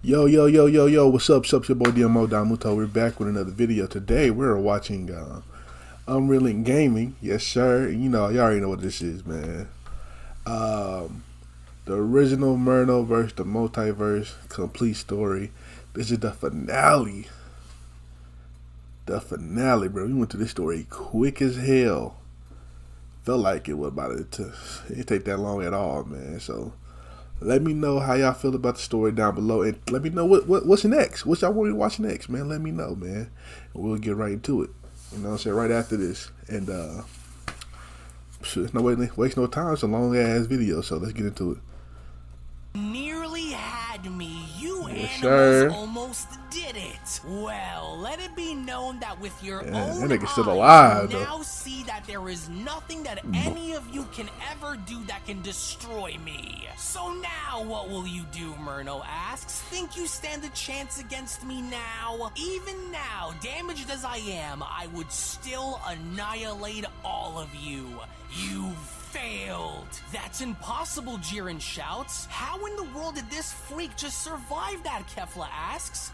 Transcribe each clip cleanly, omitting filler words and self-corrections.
Yo, what's up? It's your boy Domuto. We're back with another video. Today we're watching UnrealEntGaming. Yes, sir. You know, y'all already know what this is, man. The original Myrno versus the Multiverse complete story. This is the finale. The finale, bro. We went through this story quick as hell. Felt like it was about it didn't take that long at all, man. So let me know how y'all feel about the story down below, and let me know what's next. What y'all want me to watch next, man? Let me know, man. And we'll get right into it. You know what I'm saying? Right after this. And waste no time. It's a long ass video, so let's get into it. Nearly had me. You yes, animals almost did it. Well, let it be known that with your own that nigga's still eyes, alive, you now see that there is nothing that any of you can ever do that can destroy me. So now what will you do, Myrno asks. Think you stand a chance against me now? Even now, damaged as I am, I would still annihilate all of you. You failed. That's impossible, Jiren shouts. How in the world did this freak just survive that, Kefla asks.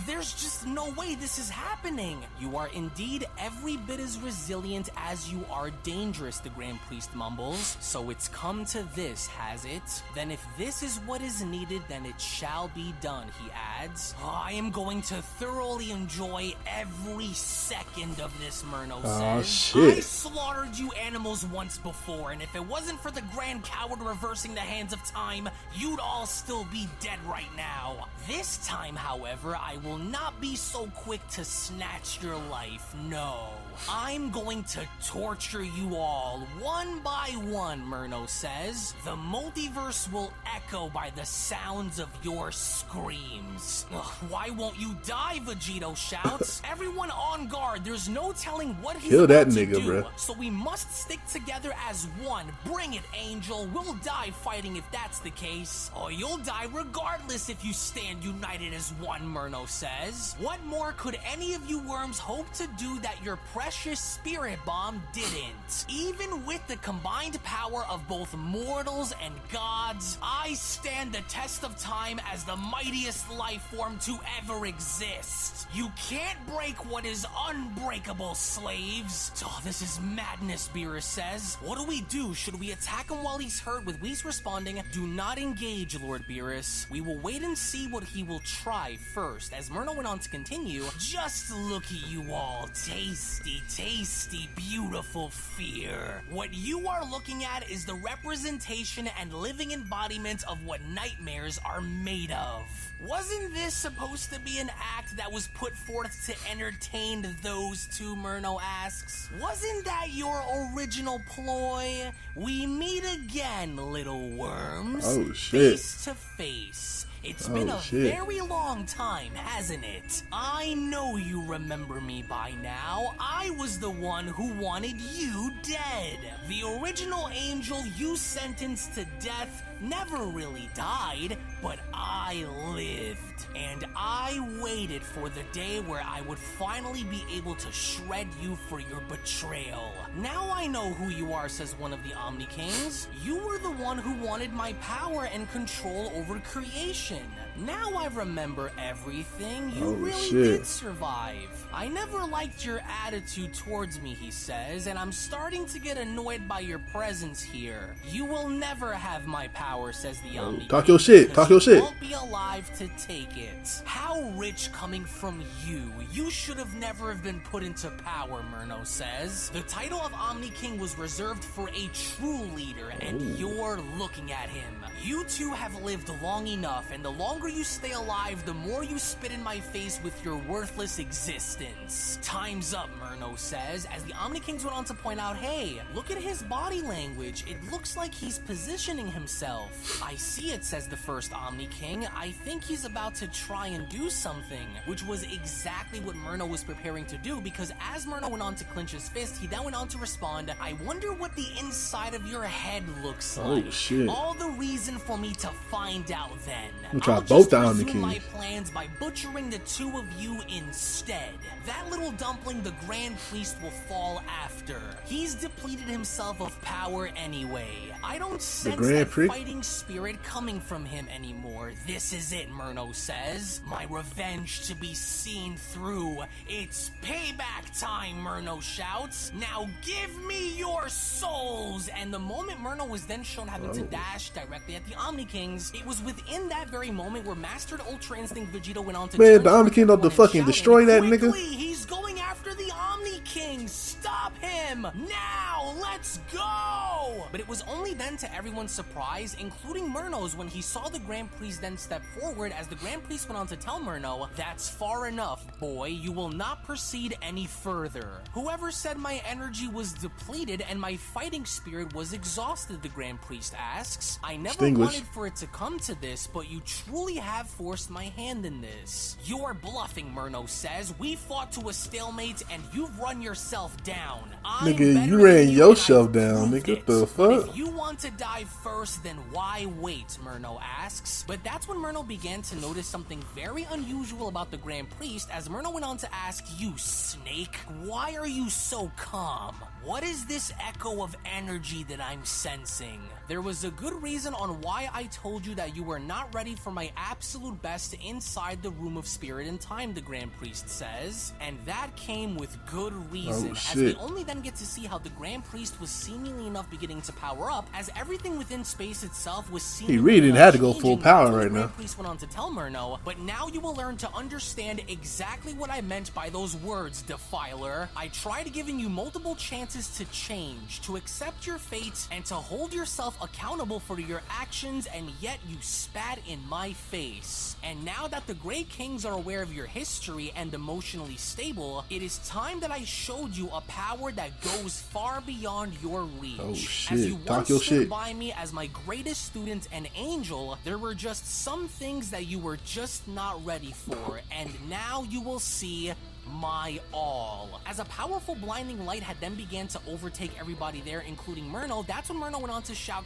There's just no way this is happening. You are indeed every bit as resilient as you are dangerous, the Grand Priest mumbles. So it's come to this, has it? Then if this is what is needed, then it shall be done, he adds. I am going to thoroughly enjoy every second of this, Myrno says. Shit. I slaughtered you animals once before, and if it wasn't for the Grand Coward reversing the hands of time, you'd all still be dead right now. This time, however, I will not be so quick to snatch your life, no. I'm going to torture you all, one by one, Myrno says. The multiverse will echo by the sounds of your screams. Ugh, why won't you die, Vegito shouts. Everyone on guard, there's no telling what he's about to do. Bro. So we must stick together as one. Bring it, Angel. We'll die fighting if that's the case. Oh, you'll die regardless if you stand united as one, Myrno says. What more could any of you worms hope to do that your precious spirit bomb didn't? Even with the combined power of both mortals and gods, I stand the test of time as the mightiest life form to ever exist. You can't break what is unbreakable, slaves. Oh, this is madness, Beerus says. What do we do? Should we attack him while he's hurt, with Whis responding, do not engage, Lord Beerus. We will wait and see what he will try first. As Myrno went on to continue, just look at you all. Tasty, beautiful fear. What you are looking at is the representation and living embodiment of what nightmares are made of. Wasn't this supposed to be an act that was put forth to entertain those two, Myrno asks? Wasn't that your original ploy? We meet again, little worms. Oh, shit. Face to face. It's been a very long time, hasn't it? I know you remember me by now. I was the one who wanted you dead. The original angel you sentenced to death never really died, but I lived. And I waited for the day where I would finally be able to shred you for your betrayal. Now I know who you are, says one of the Omni Kings. You were the one who wanted my power and control over creation. Now I remember everything. You really did survive. I never liked your attitude towards me, he says, and I'm starting to get annoyed by your presence here. You will never have my power, says the Omni King. Talk your shit. You won't be alive to take it. How rich coming from you. You should have never have been put into power, Myrno says. The title of Omni King was reserved for a true leader, and you're looking at him. You two have lived long enough, and the longer you stay alive, the more you spit in my face with your worthless existence. Time's up, Myrno says, as the Omni Kings went on to point out, hey, look at his body language. It looks like he's positioning himself. I see it, says the first Omni King. I think he's about to try and do something, which was exactly what Myrno was preparing to do, because as Myrno went on to clench his fist, he then went on to respond, I wonder what the inside of your head looks like. Oh, shit. All the reason for me to find out then. We'll try I'll both just Omni resume my Kings. plans by butchering the two of you instead. That little dumpling the Grand Priest will fall after. He's depleted himself of power anyway. I don't sense that fighting spirit coming from him anymore. This is it, Myrno says. says. My revenge to be seen through. It's payback time, Myrno shouts. Now give me your souls! And the moment Myrno was then shown having to dash directly at the Omni Kings, it was within that very moment where Mastered Ultra Instinct Vegito went on to Man, the Omni King don't have to fucking destroy that nigga. He's going after the Omni King! Stop him! Now, let's go! But it was only then, to everyone's surprise, including Myrno's, when he saw the Grand Priest then step forward as the Grand Priest went on to tell Myrno, "That's far enough, boy. You will not proceed any further." Whoever said my energy was depleted and my fighting spirit was exhausted, the Grand Priest asks. I never wanted for it to come to this, but you truly have forced my hand in this. You're bluffing, Myrno says. We fought to a stalemate and you've run yourself down. Nigga, you ran yourself down, nigga. What the fuck? If you want to die first, then why wait? Myrno asks. But that's when Myrno began to notice something very unusual about the Grand Priest, as Myrno went on to ask, "You snake, why are you so calm? What is this echo of energy that I'm sensing?" There was a good reason on why I told you that you were not ready for my absolute best inside the room of spirit and time, the Grand Priest says. And that came with good reason, as we only then get to see how the Grand Priest was seemingly enough beginning to power up, as everything within space itself was seemingly he really didn't have to go full power right now. The Grand Priest went on to tell Myrno, but now you will learn to understand exactly what I meant by those words, Defiler. I tried giving you multiple chances to change, to accept your fate, and to hold yourself accountable for your actions, and yet you spat in my face. And now that the Great Kings are aware of your history and emotionally stable, it is time that I showed you a power that goes far beyond your reach. Oh shit, as you once stood by me as my greatest student and angel, there were just some things that you were just not ready for, and now you will see my all. As a powerful blinding light had then began to overtake everybody there, including Myrno, that's when Myrno went on to shout,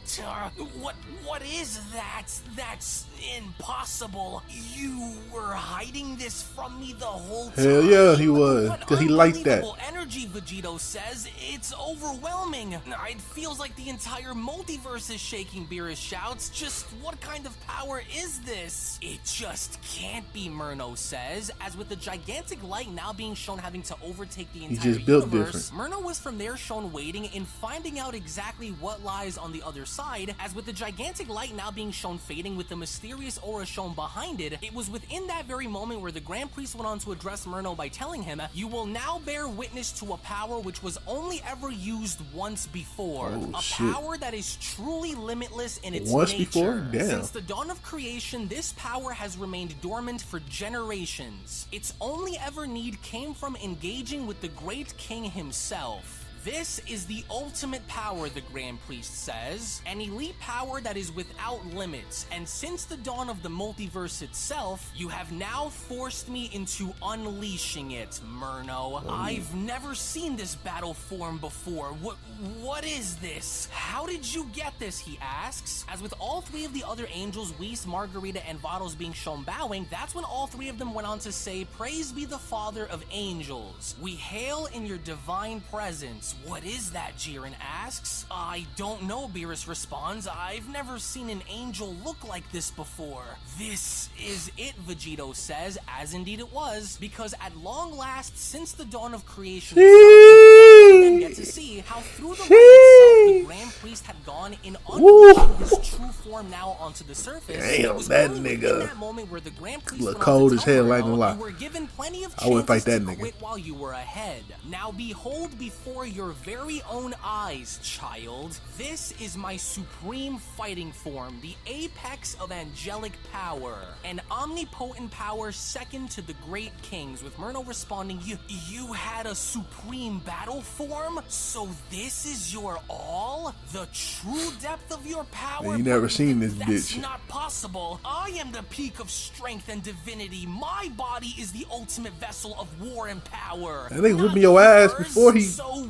What is that? That's impossible. You were hiding this from me the whole time. Hell yeah, he was, because he liked that. Energy, Vegito says. It's overwhelming. It feels like the entire multiverse is shaking, Beerus shouts. Just what kind of power is this? It just can't be, Myrno says, as with the gigantic light now being shown having to overtake the entire universe, Myrno was from there shown waiting in finding out exactly what lies on the other side, as with the gigantic light now being shown fading with the mysterious aura shown behind it. It was within that very moment where the Grand Priest went on to address Myrno by telling him, "You will now bear witness to a power which was only ever used once before. Power that is truly limitless in its nature. Since the dawn of creation, this power has remained dormant for generations. Its only ever need came from engaging with the Great King himself. This is the ultimate power," the Grand Priest says, "an elite power that is without limits, and since the dawn of the multiverse itself, you have now forced me into unleashing it, Myrno. I've never seen this battle form before. What is this? How did you get this?" he asks. As with all three of the other angels, Whis, Margarita, and Vados being shown bowing, that's when all three of them went on to say, "Praise be the Father of Angels. We hail in your divine presence." "What is that?" Jiren asks. "I don't know," Beerus responds. "I've never seen an angel look like this before." "This is it," Vegito says, as indeed it was, because at long last, since the dawn of creation, we then get to see how through the light itself, the Grand Priest had gone in unleashing his true form now onto the surface. Damn, that nigga. That moment where the Grand Priest look cold as hell, I ain't gonna lie. You were given plenty of I wouldn't fight that chances to nigga. quit while you were ahead. Now behold before your very own eyes, child. This is my supreme fighting form, the apex of angelic power, an omnipotent power second to the Great Kings, with Myrno responding, You had a supreme battle form? So this is your all? The true depth of your power? Man, you never seen this That's bitch. not possible. I am the peak of strength and divinity. My body is the ultimate vessel of war and power. I think whipping your ass before he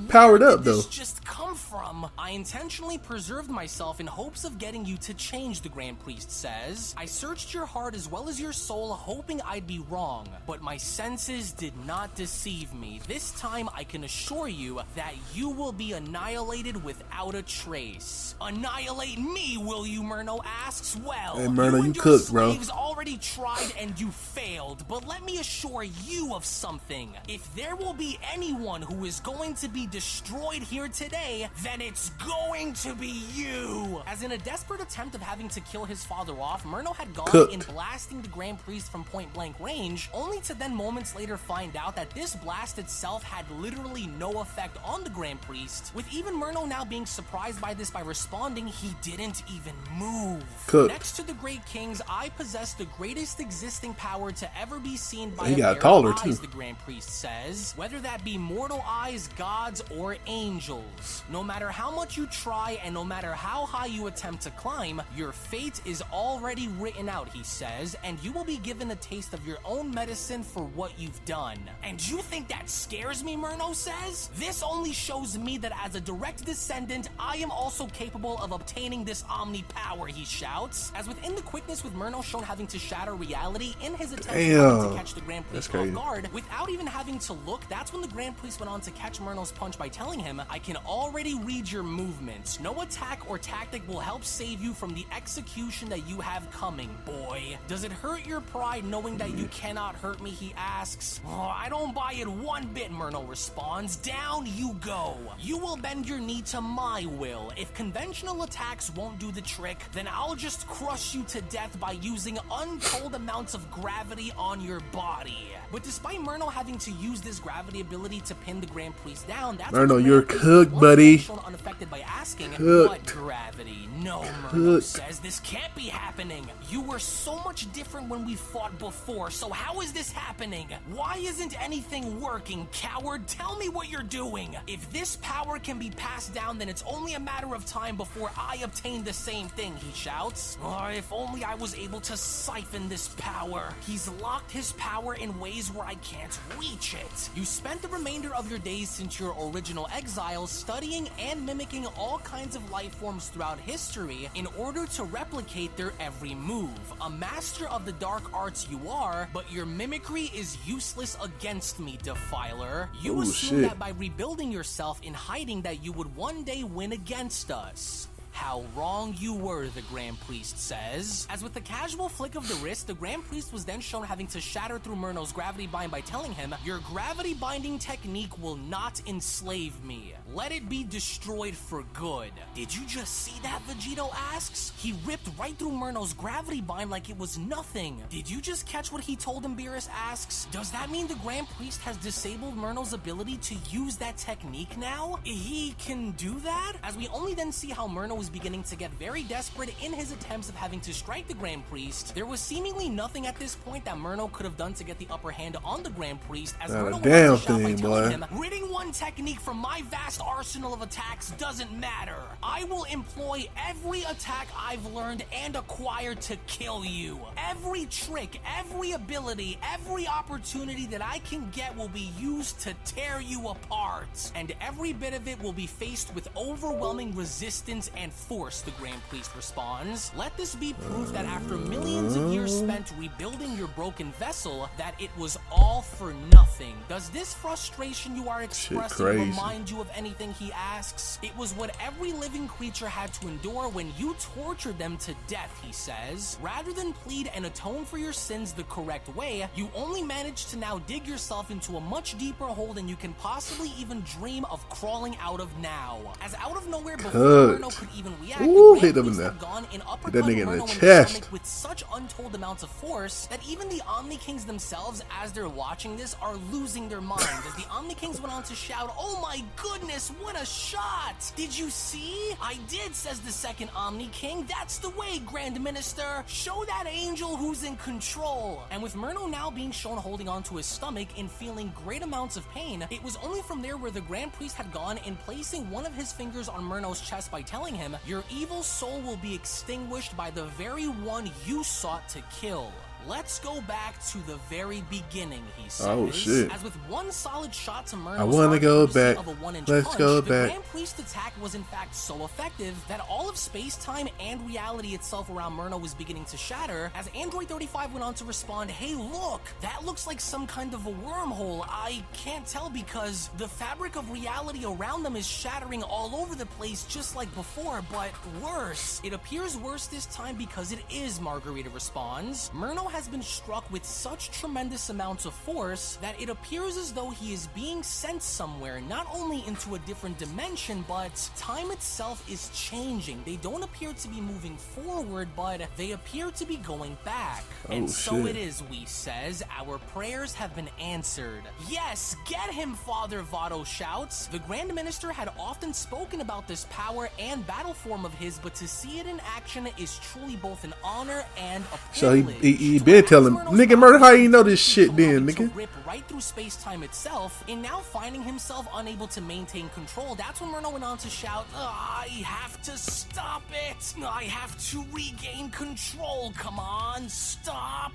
powered up, though. Just come from? I intentionally preserved myself in hopes of getting you to change, the Grand Priest says. I searched your heart as well as your soul, hoping I'd be wrong, but my senses did not deceive me. This time I can assure you you that you will be annihilated without a trace. Annihilate me, will you, Myrno asks. Well, hey, Myrno, you and you your cooked, bro. slaves already tried and you failed, but let me assure you of something. If there will be anyone who is going to be destroyed here today, then it's going to be you. As in a desperate attempt of having to kill his father off, Myrno had gone in blasting the Grand Priest from point blank range, only to then moments later find out that this blast itself had literally no effect on the Grand Priest, with even Myrno now being surprised by this by responding he didn't even move. Next to the Great Kings, I possess the greatest existing power to ever be seen by a pair of eyes, the Grand Priest says, whether that be mortal eyes, gods, or angels. No matter how much you try and no matter how high you attempt to climb, your fate is already written out, he says, and you will be given a taste of your own medicine for what you've done. And you think that scares me, Myrno says? This only shows me that as a direct descendant, I am also capable of obtaining this Omni power, he shouts, as within the quickness with Myrno shown having to shatter reality in his attempt to catch the Grand Priest off guard, without even having to look, that's when the Grand Priest went on to catch Myrno's punch by telling him, I can already read your movements. No attack or tactic will help save you from the execution that you have coming, boy. Does it hurt your pride knowing that you cannot hurt me, he asks. Oh, I don't buy it one bit, Myrno responds. Down you go. You will bend your knee to my will. If conventional attacks won't do the trick, then I'll just crush you to death by using untold amounts of gravity on your body. But despite Myrno having to use this gravity ability to pin the Grand Priest down, that's Myrno, you're cooked, buddy. Shown unaffected by asking, what gravity? No, Myrno says, this can't be happening. You were so much different when we fought before, so how is this happening? Why isn't anything working, coward? Tell me what you're doing. If this power can be passed down, then it's only a matter of time before I obtain the same thing, he shouts. Oh, if only I was able to siphon this power. He's locked his power in ways where I can't reach it. You spent the remainder of your days since your original exile studying and mimicking all kinds of life forms throughout history in order to replicate their every move. A master of the dark arts you are, but your mimicry is useless against me, Defiler. You assume that by rebuilding yourself in hiding that you would one day win against us. How wrong you were, the Grand Priest says. As with the casual flick of the wrist, the Grand Priest was then shown having to shatter through Myrno's gravity bind by telling him, your gravity binding technique will not enslave me. Let it be destroyed for good. Did you just see that, Vegito asks? He ripped right through Myrno's gravity bind like it was nothing. Did you just catch what he told him, Beerus asks? Does that mean the Grand Priest has disabled Myrno's ability to use that technique now? He can do that? As we only then see how Myrno is beginning to get very desperate in his attempts of having to strike the Grand Priest, there was seemingly nothing at this point that Myrno could have done to get the upper hand on the Grand Priest, as Myrno went to shout by telling him, ridding one technique from my vast arsenal of attacks doesn't matter. I will employ every attack I've learned and acquired to kill you. Every trick, every ability, every opportunity that I can get will be used to tear you apart, and every bit of it will be faced with overwhelming resistance and force, the Grand Priest responds. Let this be proof that after millions of years spent rebuilding your broken vessel, that it was all for nothing. Does this frustration you are expressing remind you of anything, he asks? It was what every living creature had to endure when you tortured them to death, he says. Rather than plead and atone for your sins the correct way, you only managed to now dig yourself into a much deeper hole than you can possibly even dream of crawling out of now. As out of nowhere, before Myrno could even react, hit him in there. Hit that nigga in the chest with such untold amounts of force that even the Omni Kings themselves, as they're watching this, are losing their minds. As the Omni Kings went on to shout, oh my goodness, what a shot! Did you see? I did, says the second Omni King. That's the way, Grand Minister. Show that angel who's in control. And with Myrno now being shown holding onto his stomach and feeling great amounts of pain, it was only from there where the Grand Priest had gone in placing one of his fingers on Myrno's chest by telling him, your evil soul will be extinguished by the very one you sought to kill. Let's go back to the very beginning, he says. Oh shit. As with one solid shot to Myrno's I wanna go back. of a 1-inch Let's punch, go the back. Grand Priest attack was in fact so effective that all of space-time and reality itself around Myrno was beginning to shatter, as Android 35 went on to respond, hey look, that looks like some kind of a wormhole. I can't tell because the fabric of reality around them is shattering all over the place just like before, but worse. It appears worse this time because it is, Margarita responds. Myrno has been struck with such tremendous amounts of force that it appears as though he is being sent somewhere, not only into a different dimension, but time itself is changing. They don't appear to be moving forward, but they appear to be going back. And so it is, Whis says, our prayers have been answered. Yes, get him, Father Votto shouts. The Grand Minister had often spoken about this power and battle form of his, but to see it in action is truly both an honor and a privilege. So he been telling nigga Myrno, how you know this shit then, nigga? Rip right through space-time itself, and now finding himself unable to maintain control, that's when Myrno went on to shout, I have to stop it! I have to regain control, come on, stop!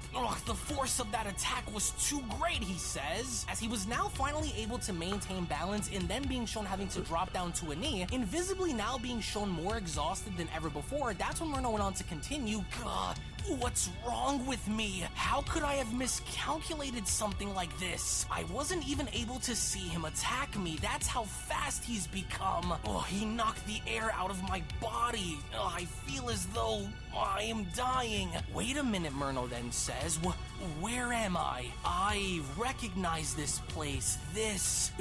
The force of that attack was too great, he says, as he was now finally able to maintain balance and then being shown having to drop down to a knee, invisibly now being shown more exhausted than ever before. That's when Myrno went on to continue, God, what's wrong with me? How could I have miscalculated something like this? I wasn't even able to see him attack me. That's how fast he's become. He knocked the air out of my body. I feel as though I am dying. Wait a minute, Myrno then says. Where am I? I recognize this place. This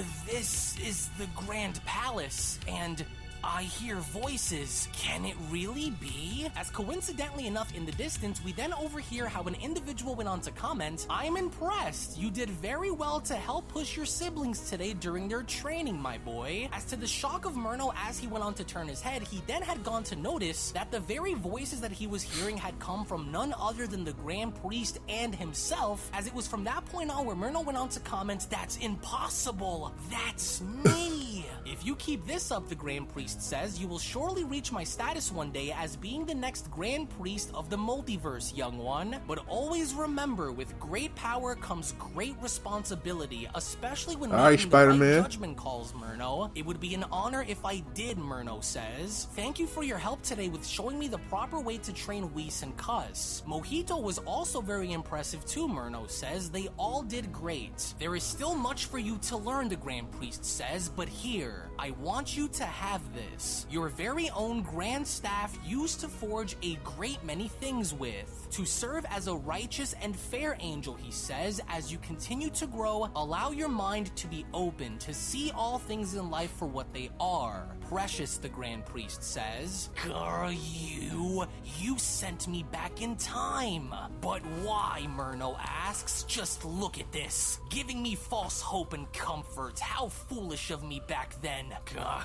is the Grand Palace, and I hear voices. Can it really be? As coincidentally enough in the distance, we then overhear how an individual went on to comment, I'm impressed. You did very well to help push your siblings today during their training, my boy. As to the shock of Myrno as he went on to turn his head, he then had gone to notice that the very voices that he was hearing had come from none other than the Grand Priest and himself, as it was from that point on where Myrno went on to comment, that's impossible. That's me. If you keep this up, the Grand Priest says, you will surely reach my status one day as being the next Grand Priest of the Multiverse, young one. But always remember, with great power comes great responsibility, especially when making the right judgment calls, Myrno. It would be an honor if I did, Myrno says. Thank you for your help today with showing me the proper way to train Whis and Cuss. Mojito was also very impressive too, Myrno says. They all did great. There is still much for you to learn, the Grand Priest says, but here, I want you to have this. Your very own Grand Staff used to forge a great many things with. To serve as a righteous and fair angel, he says, as you continue to grow, allow your mind to be open, to see all things in life for what they are. Precious, the Grand Priest says. Girl, you sent me back in time. But why, Myrno asks. Just look at this. Giving me false hope and comfort. How foolish of me back then.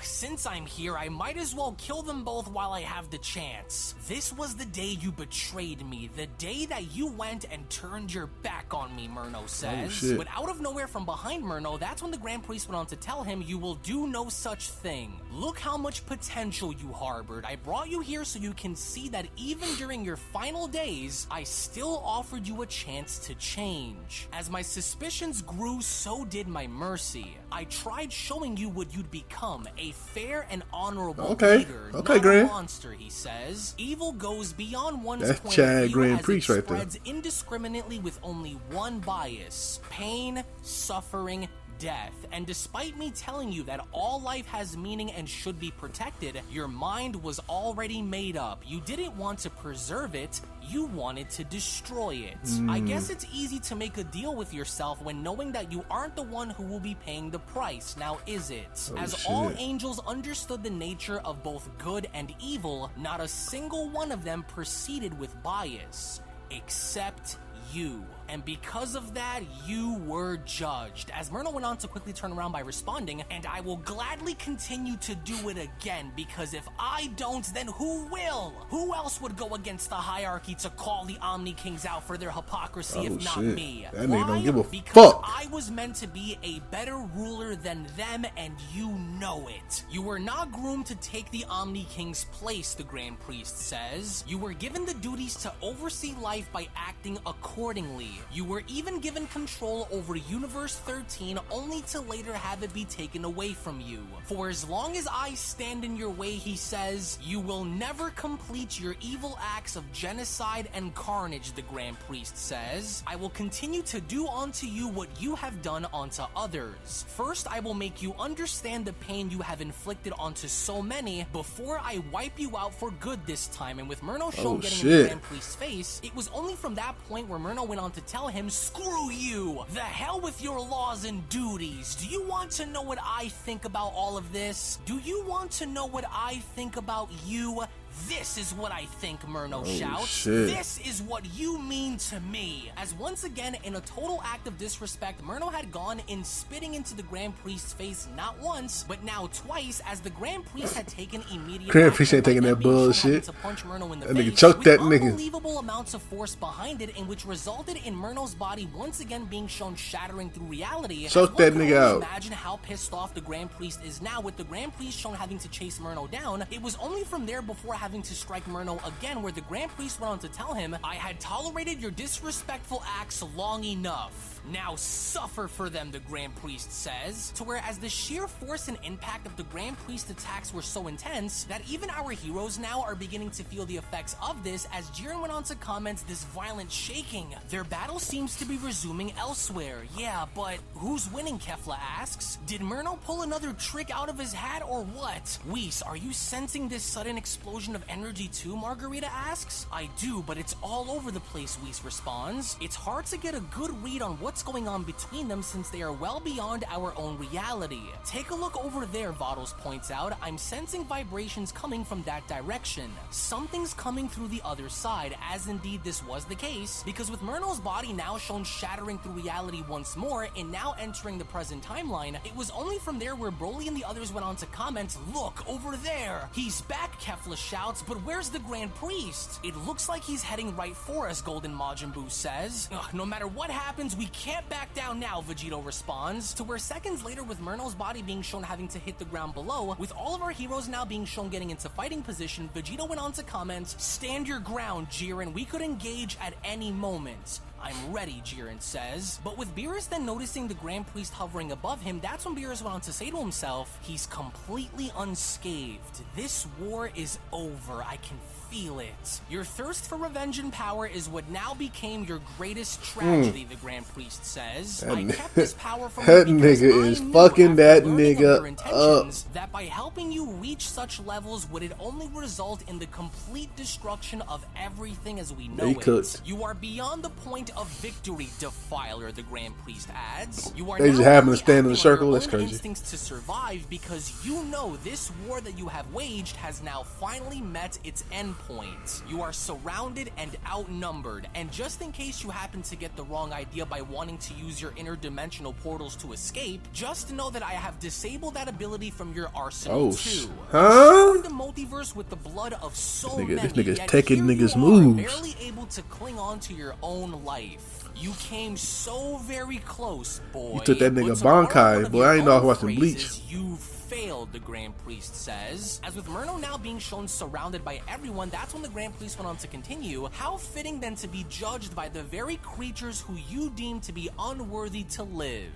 Since I'm here, I might as well kill them both while I have the chance. This was the day you betrayed me. The day that you went and turned your back on me, Myrno says. But out of nowhere from behind Myrno, that's when the Grand Priest went on to tell him, you will do no such thing. Look how much potential you harbored. I brought you here so you can see that even during your final days, I still offered you a chance to change. As my suspicions grew, so did my mercy. I tried showing you what you'd become, a fair and honorable leader, not a monster, he says. Evil goes beyond one's point of view as it spreads indiscriminately with only one bias: pain, suffering, death. And despite me telling you that all life has meaning and should be protected, your mind was already made up. You didn't want to preserve it, you wanted to destroy it. I guess it's easy to make a deal with yourself when knowing that you aren't the one who will be paying the price, now is it? All angels understood the nature of both good and evil, not a single one of them proceeded with bias, except you. and because of that, you were judged. As Myrno went on to quickly turn around by responding, and I will gladly continue to do it again, because if I don't, then who will? Who else would go against the hierarchy to call the Omni Kings out for their hypocrisy if not me? That nigga don't give a because fuck. I was meant to be a better ruler than them, and you know it. You were not groomed to take the Omni King's place, the Grand Priest says. You were given the duties to oversee life by acting accordingly. You were even given control over Universe 13 only to later have it be taken away from you. For as long as I stand in your way, he says, you will never complete your evil acts of genocide and carnage, the Grand Priest says. I will continue to do unto you what you have done unto others. First, I will make you understand the pain you have inflicted onto so many before I wipe you out for good this time. And with Myrno shown getting in the Grand Priest's face, it was only from that point where Myrno went on to tell him, screw you! The hell with your laws and duties! Do you want to know what I think about all of this? Do you want to know what I think about you? This is what I think, Myrno shouts. Shit. This is what you mean to me. As once again, in a total act of disrespect, Myrno had gone in spitting into the Grand Priest's face not once, but now twice, as the Grand Priest had taken immediate Grand Priest ain't taking that bullshit. To punch Myrno in the that face, nigga choked that with nigga. unbelievable amounts of force behind it, in which resulted in Myrno's body once again being shown shattering through reality. Choke that nigga out. Imagine how pissed off the Grand Priest is now, with the Grand Priest shown having to chase Myrno down. It was only from there before having to strike Myrno again, where the Grand Priest went on to tell him, I had tolerated your disrespectful acts long enough. Now suffer for them, the Grand Priest says. To where as the sheer force and impact of the Grand Priest attacks were so intense that even our heroes now are beginning to feel the effects of this, as Jiren went on to comment this violent shaking. Their battle seems to be resuming elsewhere. Yeah, but who's winning, Kefla asks. Did Myrno pull another trick out of his hat or what? Whis, are you sensing this sudden explosion of energy too, Margarita asks. I do, but it's all over the place, Whis responds. It's hard to get a good read on what's going on between them since they are well beyond our own reality. Take a look over there, Vados points out. I'm sensing vibrations coming from that direction. Something's coming through the other side, as indeed this was the case, because with Myrno's body now shown shattering through reality once more and now entering the present timeline, it was only from there where Broly and the others went on to comment, look, over there! He's back, Kefla shouts, but where's the Grand Priest? It looks like he's heading right for us, Golden Majin Buu says. No matter what happens, we can't back down now, Vegito responds. To where seconds later, with Myrno's body being shown having to hit the ground below, with all of our heroes now being shown getting into fighting position, Vegito went on to comment, stand your ground, Jiren, we could engage at any moment. I'm ready, Jiren says. But with Beerus then noticing the Grand Priest hovering above him, that's when Beerus went on to say to himself, he's completely unscathed. This war is over. I can feel it. Your thirst for revenge and power is what now became your greatest tragedy, the Grand Priest says. I kept this power from that you because nigga I is knew fucking after that learning of nigga your intentions that by helping you reach such levels would it only result in the complete destruction of everything as we know it. You are beyond the point of victory, Defiler, the Grand Priest adds. You are they just happen to stand in a circle. That's crazy. Instincts to survive because you know this war that you have waged has now finally met its end point. You are surrounded and outnumbered, and just in case you happen to get the wrong idea by wanting to use your interdimensional portals to escape, just know that I have disabled that ability from your arsenal too. Huh? The multiverse with the blood of so this many, nigga's yet taking here niggas' you are, moves. barely able to cling on to your own life. You came so very close, boy. You took that nigga But Bankai, boy. I ain't know I was watching phrases, Bleach. You failed, the Grand Priest says. As with Myrno now being shown surrounded by everyone, that's when the Grand Priest went on to continue. How fitting then to be judged by the very creatures who you deem to be unworthy to live.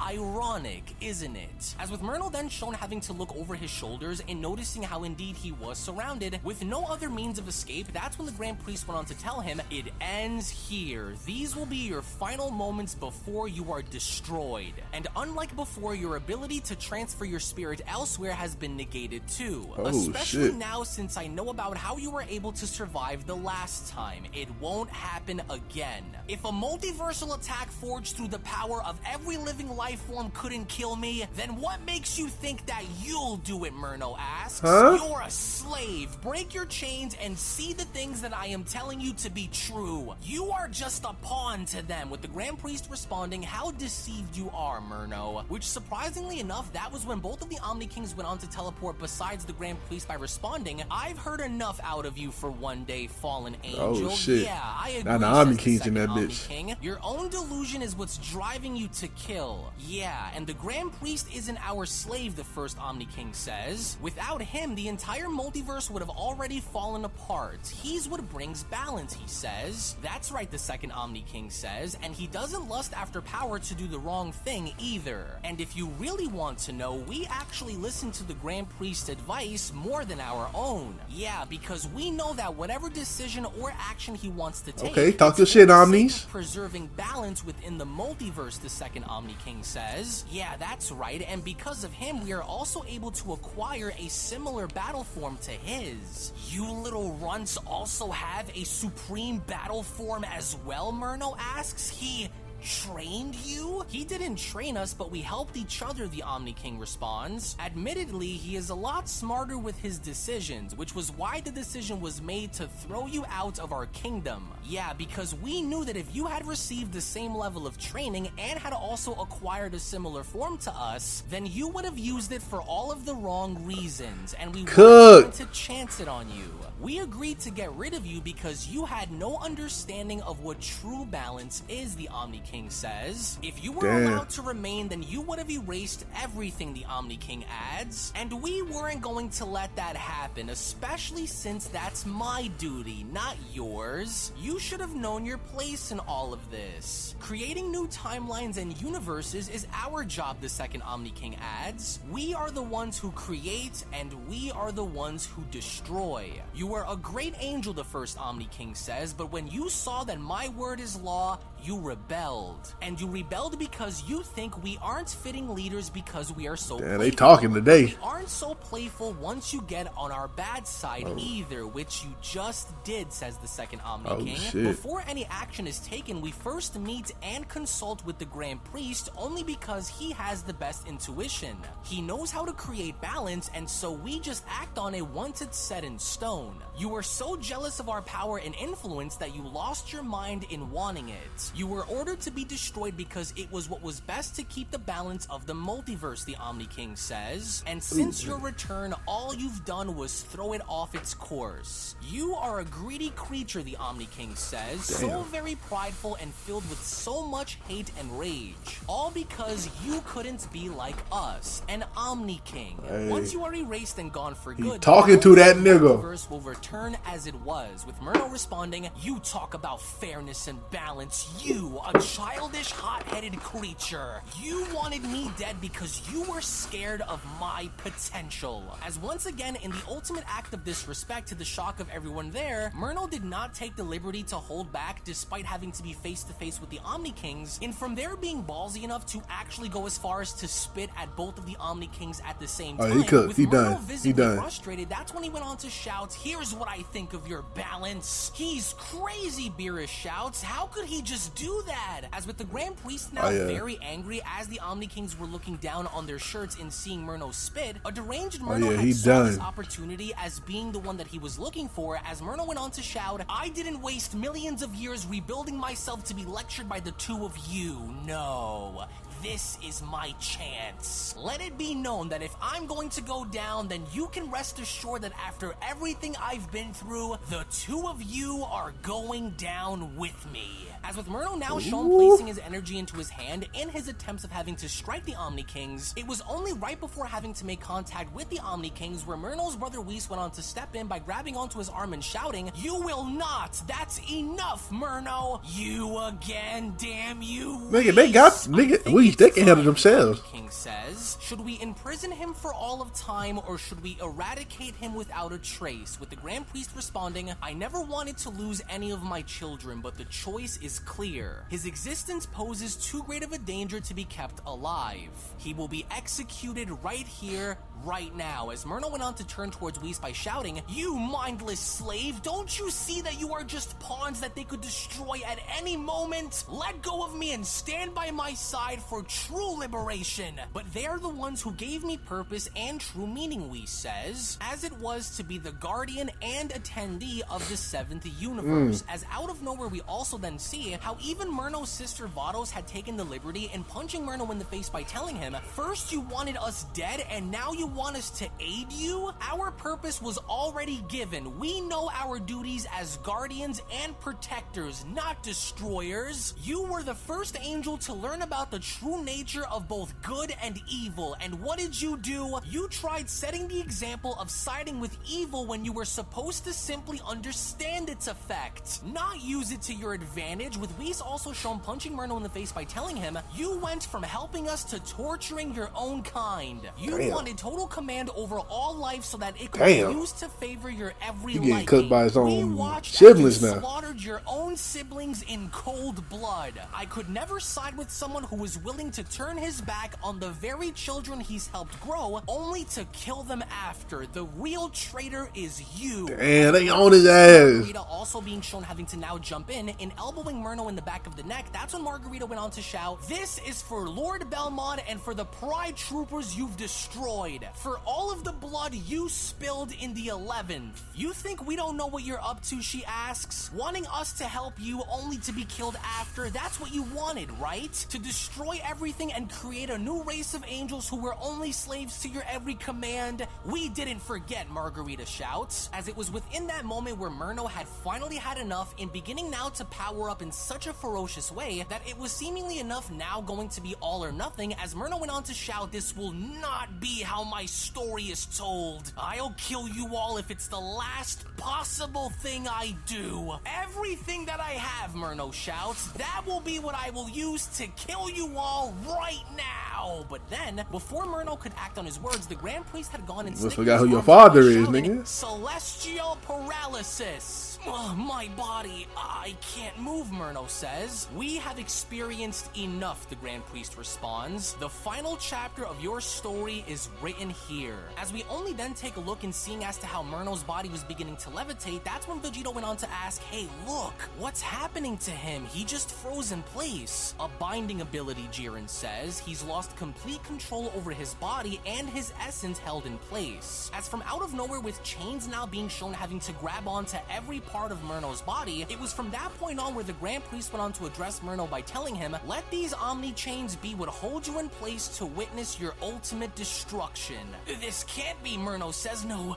Ironic, isn't it? As with Myrno then shown having to look over his shoulders and noticing how indeed he was surrounded with no other means of escape, that's when the Grand Priest went on to tell him, it ends here. These will be your final moments before you are destroyed. And unlike before, your ability to transfer your spirit elsewhere has been negated too. Especially now since I know about how you were able to survive the last time. It won't happen again. If a multiversal attack forged through the power of every living life life form couldn't kill me, then what makes you think that you'll do it, Myrno asks. Huh? You're a slave. Break your chains and see the things that I am telling you to be true. You are just a pawn to them, with the Grand Priest responding, how deceived you are, Myrno. Which, surprisingly enough, that was when both of the Omni Kings went on to teleport besides the Grand Priest by responding, I've heard enough out of you for one day, fallen angel. Oh shit. Yeah, I agree. Now the Omni says the Kings in second that Omni bitch. King. Your own delusion is what's driving you to kill. Yeah, and the Grand Priest isn't our slave, the first Omni King says. Without him, the entire multiverse would have already fallen apart. He's what brings balance, he says. That's right, the second Omni King says, and he doesn't lust after power to do the wrong thing either. And if you really want to know, we actually listen to the Grand Priest's advice more than our own. Yeah, because we know that whatever decision or action he wants to take, Okay, talk your shit, Omnis. Preserving balance within the multiverse, the second Omni King says. Yeah, that's right, and because of him, we are also able to acquire a similar battle form to his. You little runts also have a supreme battle form as well, Myrno asks. He trained you? He didn't train us, but we helped each other, the Omni King responds. Admittedly, he is a lot smarter with his decisions, which was why the decision was made to throw you out of our kingdom. Yeah, because we knew that if you had received the same level of training and had also acquired a similar form to us, then you would have used it for all of the wrong reasons, and we weren't going to chance it on you. We agreed to get rid of you because you had no understanding of what true balance is, the Omni King says. If you were allowed to remain, then you would have erased everything, the Omni King adds. And we weren't going to let that happen, especially since that's my duty, not yours. You should have known your place in all of this. Creating new timelines and universes is our job, the second Omni King adds. We are the ones who create, and we are the ones who destroy. You were a great angel, the first Omni King says, but when you saw that my word is law, you rebelled. And you rebelled because you think we aren't fitting leaders because we are so playful. They talking today. We aren't so playful once you get on our bad side either, which you just did, says the second Omni King. Shit. Before any action is taken, we first meet and consult with the Grand Priest only because he has the best intuition. He knows how to create balance, and so we just act on it once it's set in stone. You were so jealous of our power and influence that you lost your mind in wanting it. You were ordered to be destroyed because it was what was best to keep the balance of the multiverse, the Omni King says. And since your return, all you've done was throw it off its course. You are a greedy creature, the Omni King says, so very prideful and filled with so much hate and rage. All because you couldn't be like us, an Omni King. Once you are erased and gone for good, talking to that nigga. The multiverse will return as it was, with Myrno responding, you talk about fairness and balance. You, a childish, hot-headed creature. You wanted me dead because you were scared of my potential. As once again, in the ultimate act of disrespect to the shock of everyone there, Myrno did not take the liberty to hold back despite having to be face-to-face with the Omni Kings, and from there being ballsy enough to actually go as far as to spit at both of the Omni Kings at the same time. He could. With He Myrno done. visibly He done. frustrated, that's when he went on to shout, here's what I think of your balance. He's crazy, Beerus shouts. How could he just do that? As with the Grand Priest now very angry as the Omni Kings were looking down on their shirts and seeing Myrno spit, a deranged Myrno had saw this opportunity as being the one that he was looking for, as Myrno went on to shout, I didn't waste millions of years rebuilding myself to be lectured by the two of you. No. This is my chance. Let it be known that if I'm going to go down, then you can rest assured that after everything I've been through, the two of you are going down with me. As with Myrno now shown placing his energy into his hand in his attempts of having to strike the Omni Kings, it was only right before having to make contact with the Omni Kings where Myrno's brother Whis went on to step in by grabbing onto his arm and shouting, you will not! That's enough, Myrno! You again, damn you! Nigga, they got Whis. They can handle themselves. King says, should we imprison him for all of time or should we eradicate him without a trace? With the Grand Priest responding, I never wanted to lose any of my children, but the choice is is clear. His existence poses too great of a danger to be kept alive. He will be executed right here, right now. As Myrno went on to turn towards Whis by shouting, "You mindless slave, don't you see that you are just pawns that they could destroy at any moment? Let go of me and stand by my side for true liberation." But they're the ones who gave me purpose and true meaning, Whis says, as it was to be the guardian and attendee of the 7th universe. As out of nowhere we also then see how even Myrno's sister Vados had taken the liberty in punching Myrno in the face by telling him, "First you wanted us dead and now you want us to aid you? Our purpose was already given. We know our duties as guardians and protectors, not destroyers. You were the first angel to learn about the true nature of both good and evil, and what did you do? You tried setting the example of siding with evil when you were supposed to simply understand its effect, not use it to your advantage," with Whis also shown punching Myrno in the face by telling him, "You went from helping us to torturing your own kind. You wanted total command over all life so that it could be used to favor your every liking. Getting cooked by his We own watched siblings as you now. slaughtered your own siblings in cold blood. I could never side with someone who was willing to turn his back on the very children he's helped grow, only to kill them after. The real traitor is you." Damn, they on his ass. Margarita also being shown having to now jump in and elbowing Myrno in the back of the neck. That's when Margarita went on to shout, "This is for Lord Belmont and for the Pride Troopers you've destroyed. For all of the blood you spilled in the 11th. You think we don't know what you're up to?" she asks. "Wanting us to help you only to be killed after, that's what you wanted, right? To destroy everything and create a new race of angels who were only slaves to your every command? We didn't forget," Margarita shouts, as it was within that moment where Myrno had finally had enough and beginning now to power up in such a ferocious way that it was seemingly enough now going to be all or nothing, as Myrno went on to shout, "This will not be how my story is told. I'll kill you all if it's the last possible thing I do. Everything that I have," Myrno shouts, "that will be what I will use to kill you all right now." But then, before Myrno could act on his words, the Grand Priest had gone and Let's forget who your father is, nigga. "Celestial paralysis. My body, I can't move," Myrno says. "We have experienced enough," the Grand Priest responds. "The final chapter of your story is written here." As we only then take a look and seeing as to how Myrno's body was beginning to levitate, that's when Vegito went on to ask, "Hey, look, what's happening to him? He just froze in place." "A binding ability," Jiren says. "He's lost complete control over his body and his essence held in place." As from out of nowhere, with chains now being shown having to grab onto every part of Myrno's body, it was from that point on where the Grand Priest went on to address Myrno by telling him, "Let these Omni chains be what hold you in place to witness your ultimate destruction." "This can't be," Myrno says. No,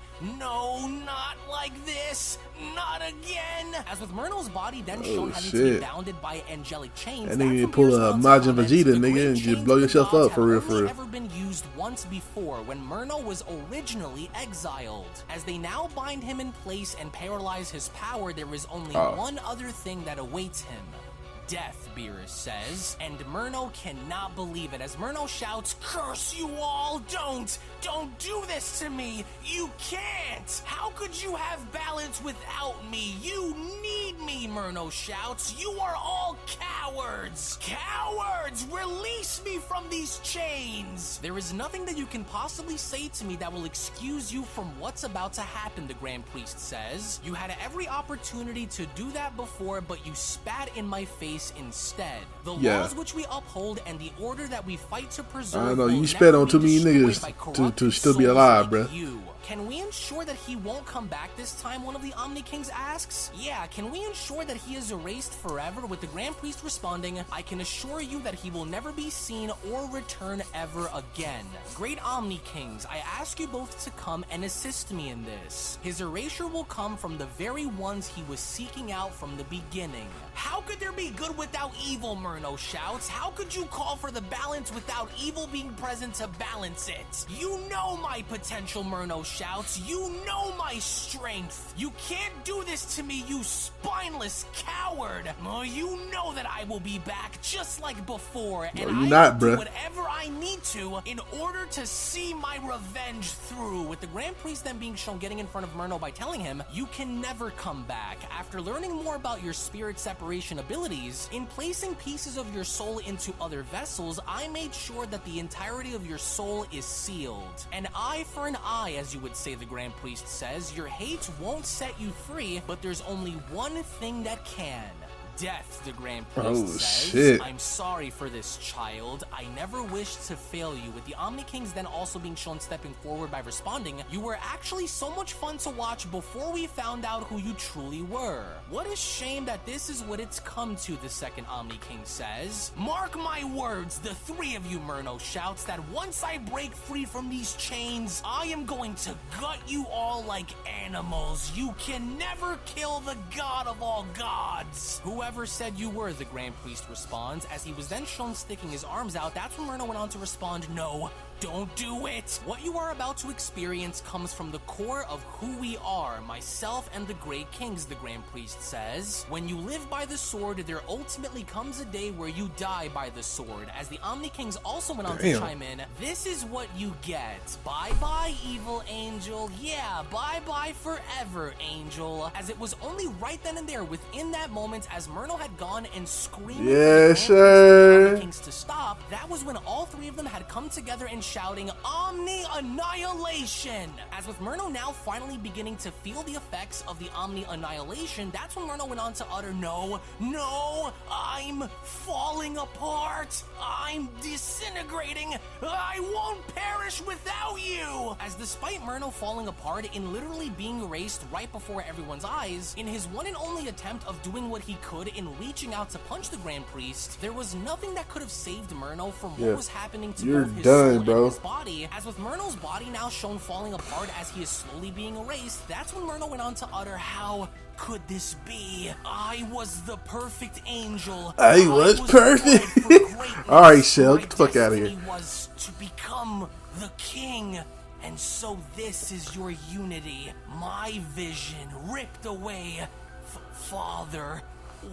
not like this. Not again." As with Myrno's body then shown having to be bounded by angelic chains, and then you pull a Majin Vegeta, nigga, and just blow yourself up for real, for real. Ever been used once before when Myrno was originally exiled. As they now bind him in place and paralyze his power, there is only one other thing that awaits him. Death, Beerus says, and Myrno cannot believe it as Myrno shouts, "Curse you all! Don't do this to me! You can't! How could you have balance without me? You need me!" Myrno shouts. "You are all cowards! Cowards! Release me from these chains!" "There is nothing that you can possibly say to me that will excuse you from what's about to happen," the Grand Priest says. "You had every opportunity to do that before, but you spat in my face instead. The laws which we uphold and the order that we fight to preserve." I know you spit on too many niggas to still be alive, bruh. "Can we ensure that he won't come back this time?" one of the Omni Kings asks. "Yeah, can we ensure that he is erased forever?" with the Grand Priest responding, "I can assure you that he will never be seen or return ever again. Great Omni Kings, I ask you both to come and assist me in this. His erasure will come from the very ones he was seeking out from the beginning." "How could there be good without evil?" Myrno shouts. "How could you call for the balance without evil being present to balance it? You know my potential," Myrno shouts. "You know my strength. You can't do this to me, you spineless coward! You know that I will be back just like before, and you I not, will do bruh. whatever I need to in order to see my revenge through. With the Grand Priest then being shown getting in front of Myrno by telling him, you can never come back. After learning more about your spirit separation abilities, in placing pieces of your soul into other vessels, I made sure that the entirety of your soul is sealed. An eye for an eye, as you would say, the Grand Priest says. Your hate won't set you free, but there's only one thing that can. Death, the Grand Priest says. Shit. I'm sorry for this, child. I never wished to fail you. With the Omni Kings then also being shown stepping forward by responding, you were actually so much fun to watch before we found out who you truly were. What a shame that this is what it's come to, the second Omni King says. Mark my words, the three of you, Myrno shouts, that once I break free from these chains, I am going to gut you all like animals. You can never kill the god of all gods. Whoever said you were, the Grand Priest responds. As he was then shown sticking his arms out, that's when Myrno went on to respond, no, don't do it. What you are about to experience comes from the core of who we are, myself and the Great Kings, the Grand Priest says. When you live by the sword, there ultimately comes a day where you die by the sword. As the Omni Kings also went on to chime in, this is what you get. Bye-bye, evil angel. Yeah, bye-bye forever, angel. As it was only right then and there, within that moment, as Myrno had gone and screamed for the Omni Kings to stop, that was when all three of them had come together and shouting, Omni Annihilation! As with Myrno now finally beginning to feel the effects of the Omni Annihilation, that's when Myrno went on to utter, no, I'm falling apart! I'm disintegrating! I won't perish without you! As despite Myrno falling apart and literally being erased right before everyone's eyes, in his one and only attempt of doing what he could in reaching out to punch the Grand Priest, there was nothing that could have saved Myrno from what was happening to both his soul and his body. As with Myrno's body now shown falling apart as he is slowly being erased, that's when Myrno went on to utter, how could this be? I was the perfect angel. I was perfect. Alright, Shell, get the fuck out of here. Was to become the king. And so this is your unity. My vision ripped away. Father,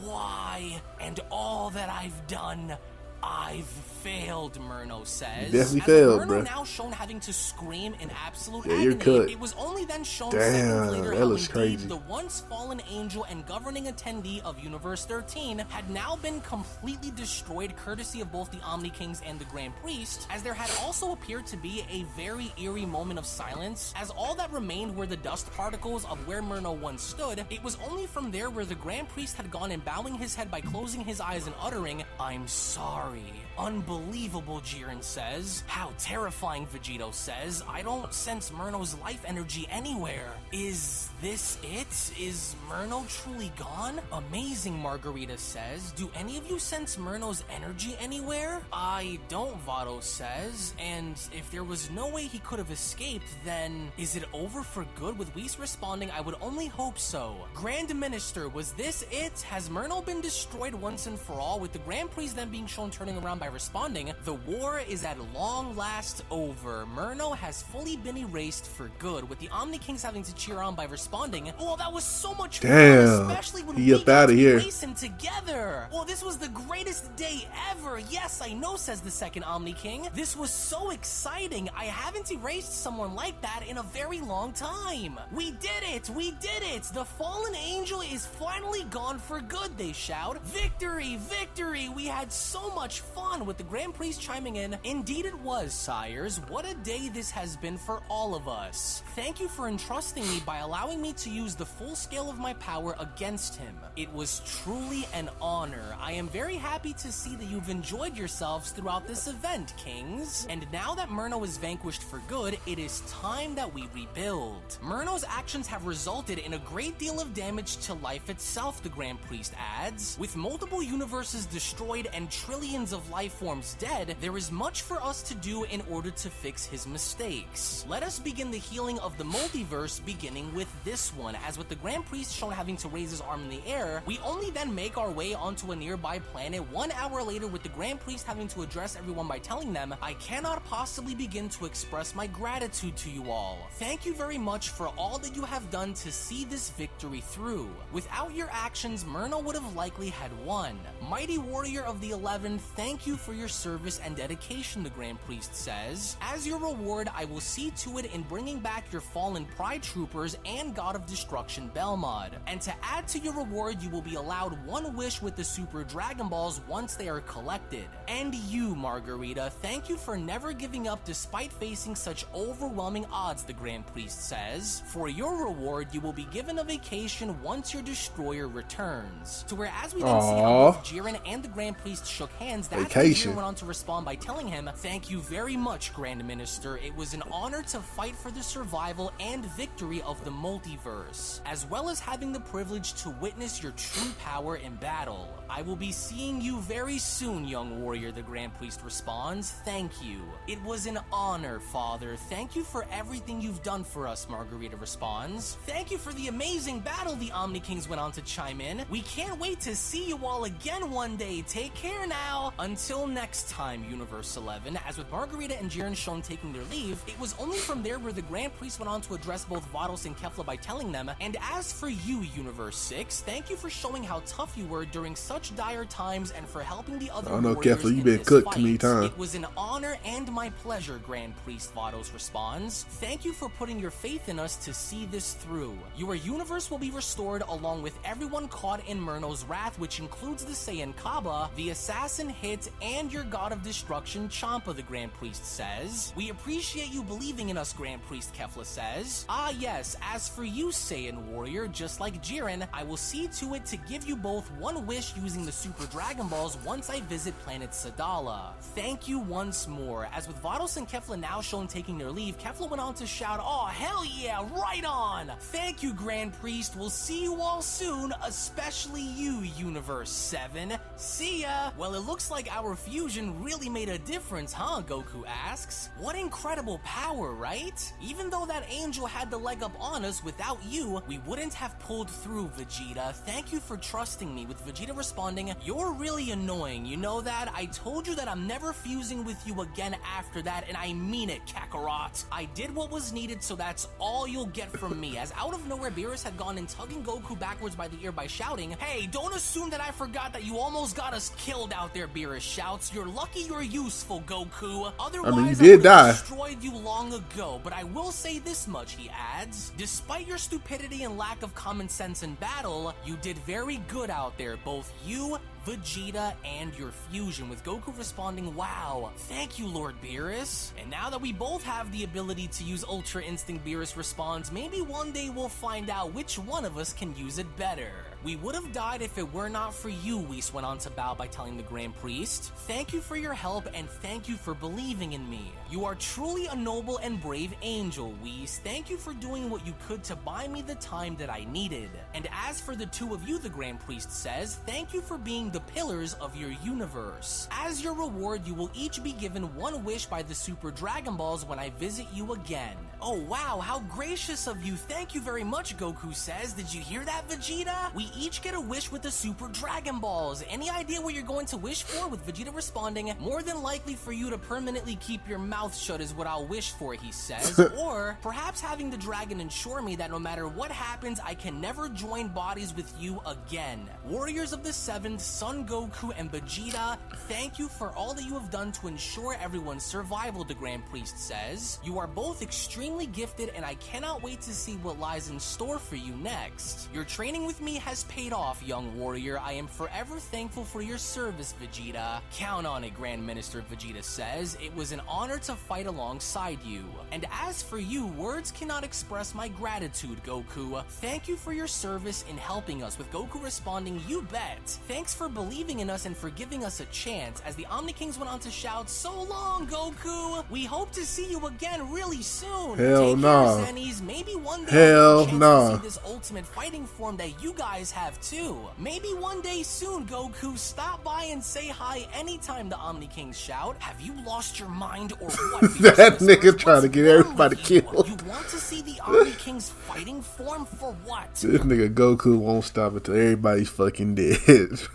why? And all that I've done, I've failed, Myrno says. You definitely failed, Myrno bro. now shown having to scream in absolute you're agony. cut. It was only then shown Damn, seconds later that how looks indeed crazy. the once fallen angel and governing attendee of Universe 13 had now been completely destroyed, courtesy of both the Omni Kings and the Grand Priest, as there had also appeared to be a very eerie moment of silence, as all that remained were the dust particles of where Myrno once stood. It was only from there where the Grand Priest had gone and bowing his head by closing his eyes and uttering, I'm sorry. Unbelievable, Jiren says. How terrifying, Vegito says. I don't sense Myrno's life energy anywhere. Is this it? Is Myrno truly gone? Amazing, Margarita says. Do any of you sense Myrno's energy anywhere? I don't, Vado says. And if there was no way he could have escaped, then is it over for good? With Whis responding, I would only hope so. Grand Minister, was this it? Has Myrno been destroyed once and for all? With the Grand Priest then being shown turning around by responding, the war is at long last over. Myrno has fully been erased for good, with the Omni Kings having to cheer on by responding, oh, that was so much fun, especially when we got to be racing together. Well, this was the greatest day ever. Yes, I know, says the second Omni King. This was so exciting. I haven't erased someone like that in a very long time. We did it! We did it! The fallen angel is finally gone for good, they shout. Victory! Victory! We had so much fun, with the Grand Priest chiming in, indeed it was, sires. What a day this has been for all of us. Thank you for entrusting me by allowing me to use the full scale of my power against him. It was truly an honor. I am very happy to see that you've enjoyed yourselves throughout this event, Kings. And now that Myrno is vanquished for good, it is time that we rebuild. Myrno's actions have resulted in a great deal of damage to life itself, the Grand Priest adds. With multiple universes destroyed and trillions billions of life forms dead, there is much for us to do in order to fix his mistakes. Let us begin the healing of the multiverse, beginning with this one. As with the Grand Priest shown having to raise his arm in the air, we only then make our way onto a nearby planet 1 hour later, with the Grand Priest having to address everyone by telling them, I cannot possibly begin to express my gratitude to you all. Thank you very much for all that you have done to see this victory through. Without your actions, Myrno would have likely had won. Mighty Warrior of the 11, thank you for your service and dedication, the Grand Priest says. As your reward, I will see to it in bringing back your fallen Pride Troopers and God of Destruction Belmod. And to add to your reward, you will be allowed one wish with the Super Dragon Balls once they are collected. And you, Margarita, thank you for never giving up despite facing such overwhelming odds, the Grand Priest says. For your reward, you will be given a vacation once your destroyer returns. To where, as we then see how both Jiren and the Grand Priest shook hands, that's when Jiren went on to respond by telling him, thank you very much, Grand Minister. It was an honor to fight for the survival and victory of the multiverse, as well as having the privilege to witness your true power in battle. I will be seeing you very soon, young warrior, the Grand Priest responds. Thank you. It was an honor, Father. Thank you for everything you've done for us, Margarita responds. Thank you for the amazing battle, the Omni Kings went on to chime in. We can't wait to see you all again one day. Take care now. Until next time, Universe 11. As with Margarita and Jiren shown taking their leave, it was only from there where the Grand Priest went on to address both Vados and Kefla by telling them, and as for you, Universe 6, thank you for showing how tough you were during such dire times and for helping the other warriors Kefla, you in been this cooked fight. too many times. It was an honor and my pleasure, Grand Priest Vados responds. Thank you for putting your faith in us to see this through. Your universe will be restored along with everyone caught in Myrno's wrath, which includes the Saiyan Kaba, the Assassin Hit, and your God of Destruction Champa, the Grand Priest says. We appreciate you believing in us, Grand Priest Kefla says. Ah yes, as for you, Saiyan Warrior, just like Jiren, I will see to it to give you both one wish using the Super Dragon Balls once I visit planet Sadala. Thank you once more. As with Vados and Kefla now shown taking their leave, Kefla went on to shout, oh hell yeah, right on! Thank you, Grand Priest. We'll see you all soon, especially you, Universe 7. See ya! Well, it looks like our fusion really made a difference, huh? Goku asks. What incredible power, right? Even though that angel had the leg up on us, without you, we wouldn't have pulled through, Vegeta. Thank you for trusting me, with Vegeta responding, you're really annoying, you know that? I told you that I'm never fusing with you again after that, and I mean it, Kakarot. I did what was needed, so that's all you'll get from me. As out of nowhere, Beerus had gone in, tugging Goku backwards by the ear by shouting, hey, don't assume that I forgot that you almost got us killed out there, Beerus shouts. You're lucky you're useful, Goku. Otherwise, you did die. Destroyed you long ago, but I will say this much, he adds. Despite your stupidity and lack of common sense in battle, you did very good out there, both you, Vegeta, and your fusion, with Goku responding, wow, thank you, Lord Beerus. And now that we both have the ability to use Ultra Instinct, Beerus responds, maybe one day we'll find out which one of us can use it better. We would have died if it were not for you, Whis went on to bow by telling the Grand Priest. Thank you for your help and thank you for believing in me. You are truly a noble and brave angel, Whis. Thank you for doing what you could to buy me the time that I needed. And as for the two of you, the Grand Priest says, thank you for being the pillars of your universe. As your reward, you will each be given one wish by the Super Dragon Balls when I visit you again. Oh wow, how gracious of you. Thank you very much, Goku says. Did you hear that, Vegeta? We each get a wish with the Super Dragon Balls. Any idea what you're going to wish for? With Vegeta responding, more than likely for you to permanently keep your mouth shut is what I'll wish for, he says. Or perhaps having the dragon ensure me that no matter what happens, I can never join bodies with you again. Warriors of the 7th, Son Goku and Vegeta, thank you for all that you have done to ensure everyone's survival, the Grand Priest says. You are both extremely gifted and I cannot wait to see what lies in store for you next. Your training with me has paid off, young warrior. I am forever thankful for your service, Vegeta. Count on it, Grand Minister, Vegeta says. It was an honor to fight alongside you. And as for you, words cannot express my gratitude, Goku. Thank you for your service in helping us, with Goku responding, you bet. Thanks for believing in us and for giving us a chance. As the Omni Kings went on to shout, so long, Goku. We hope to see you again really soon. Hell Take nah. care, Zennies. Maybe one day Hell I'll get a chance nah. to see this ultimate fighting form that you guys guys have too. Maybe one day soon, Goku, stop by and say hi anytime the Omni Kings shout. Have you lost your mind or what? That nigga trying to get everybody killed. You want to see the Omni Kings fighting form for what? This nigga Goku won't stop until everybody's fucking dead.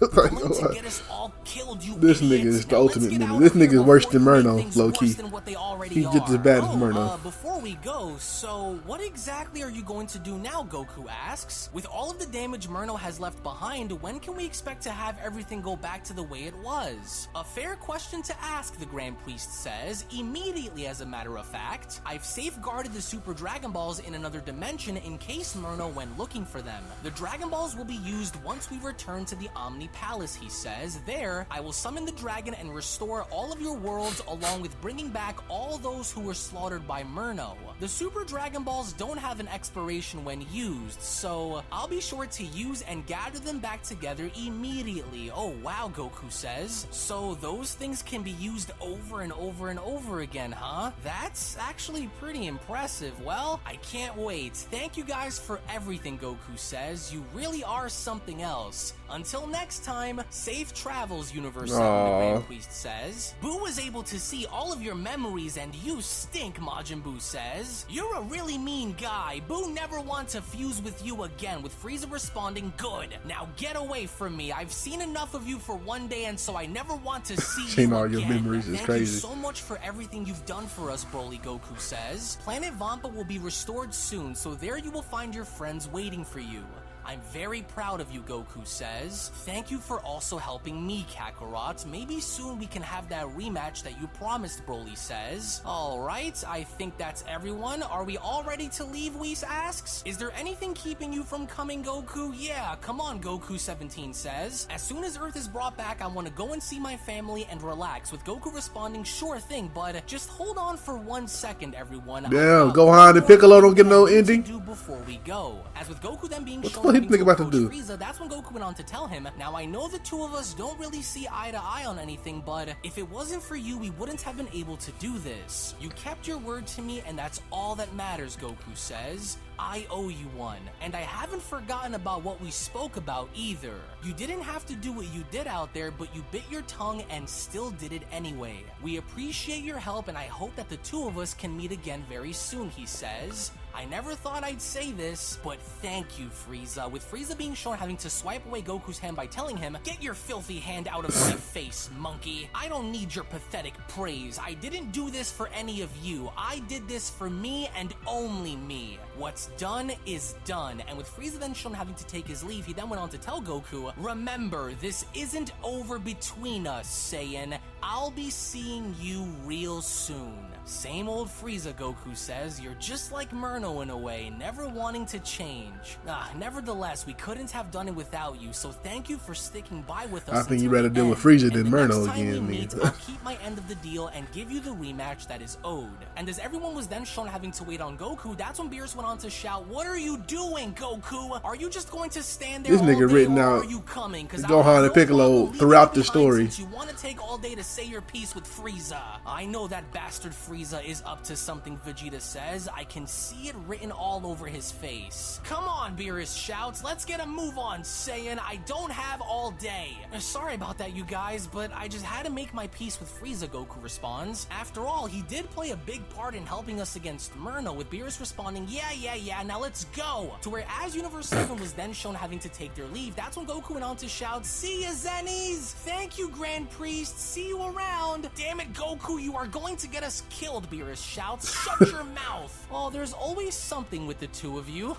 Like, To get us all killed, you this nigga is the ultimate nigga. This nigga is worse than Myrno, low key. He's just as bad as Myrno. Before we go, so what exactly are you going to do now, Goku asks? With all of the damage Myrno has left behind, when can we expect to have everything go back to the way it was? A fair question to ask, the Grand Priest says, immediately as a matter of fact. I've safeguarded the Super Dragon Balls in another dimension in case Myrno went looking for them. The Dragon Balls will be used once we return to the Omni Palace, he says. There, I will summon the dragon and restore all of your worlds along with bringing back all those who were slaughtered by Myrno. The Super Dragon Balls don't have an expiration when used, so I'll be sure to use and gather them back together immediately. Oh wow, Goku says. So those things can be used over and over and over again, huh? That's actually pretty impressive. Well, I can't wait. Thank you guys for everything, Goku says. You really are something else. Until next time, safe travels, Universe 7, the Grand Priest says. Boo was able to see all of your memories and you stink, Majin Buu says. You're a really mean guy. Boo never wants to fuse with you again, with Frieza responding, good. Now get away from me. I've seen enough of you for one day and so I never want to see Seeing you all again. your memories is Thank crazy. you so much for everything you've done for us, Broly, Goku says. Planet Vampa will be restored soon, so there you will find your friends waiting for you. I'm very proud of you, Goku says. Thank you for also helping me, Kakarot. Maybe soon we can have that rematch that you promised, Broly says. Alright, I think that's everyone. Are we all ready to leave, Whis asks? Is there anything keeping you from coming, Goku? Yeah, come on, Goku17 says. As soon as Earth is brought back, I want to go and see my family and relax, with Goku responding, sure thing, but just hold on for 1 second, everyone. Damn, Gohan and Piccolo don't get no ending? Do before we go. As with Goku then being What the shown fuck you think about to do? Frieza, that's when Goku went on to tell him, now I know the two of us don't really see eye to eye on anything, but if it wasn't for you, we wouldn't have been able to do this. You kept your word to me, and that's all that matters, Goku says. I owe you one, and I haven't forgotten about what we spoke about either. You didn't have to do what you did out there, but you bit your tongue and still did it anyway. We appreciate your help, and I hope that the two of us can meet again very soon, he says. I never thought I'd say this, but thank you, Frieza. With Frieza being shown having to swipe away Goku's hand by telling him, get your filthy hand out of my face, monkey. I don't need your pathetic praise. I didn't do this for any of you. I did this for me and only me. What's done is done. And with Frieza then shown having to take his leave, he then went on to tell Goku, remember, this isn't over between us, Saiyan. I'll be seeing you real soon. Same old Frieza, Goku says. You're just like Myrno in a way, never wanting to change. Nevertheless, we couldn't have done it without you, so thank you for sticking by with us. I think you rather deal with Frieza than Myrno again, man. I'll keep my end of the deal and give you the rematch that is owed. And as everyone was then shown having to wait on Goku, that's when Beerus went on to shout, what are you doing, Goku? Are you just going to stand there This all nigga day, written or out are you coming? Gohan and Piccolo throughout the story. You want to take all day to say your piece with Frieza. I know that bastard Frieza is up to something, Vegeta says. I can see it written all over his face. Come on, Beerus shouts. Let's get a move on, Saiyan. I don't have all day. Sorry about that, you guys, but I just had to make my peace with Frieza, Goku responds. After all, he did play a big part in helping us against Myrno, with Beerus responding, yeah, now let's go. To where as Universe 7 was then shown having to take their leave, that's when Goku went on to shout, see ya, Zennies! Thank you, Grand Priest. See you around. Damn it, Goku, you are going to get us killed, Beerus shouts. Shut your mouth. Oh, there's always something with the two of you.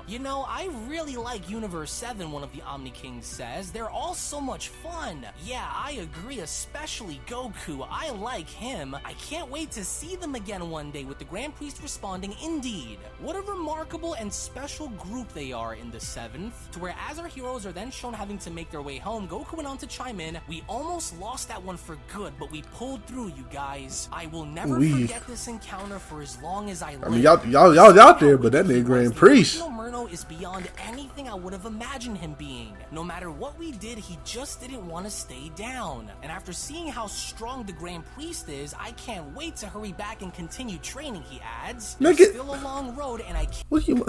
You know, I really like Universe 7, one of the Omni Kings says. They're all so much fun. Yeah, I agree, especially Goku. I like him. I can't wait to see them again one day, with the Grand Priest responding, indeed. What a remarkable and special group they are in the 7th. To where as our heroes are then shown having to make their way home, Goku went on to chime in, we almost lost that one for good, but we pulled through, you guys. I will never forget this encounter for as long as I live. I mean, y'all out there, but that nigga Grand Priest. Myrno is beyond anything I would have imagined him being. No matter what we did, he just didn't want to stay down. And after seeing how strong the Grand Priest is, I can't wait to hurry back and continue training, he adds. There's still a long road, and I can't... What you...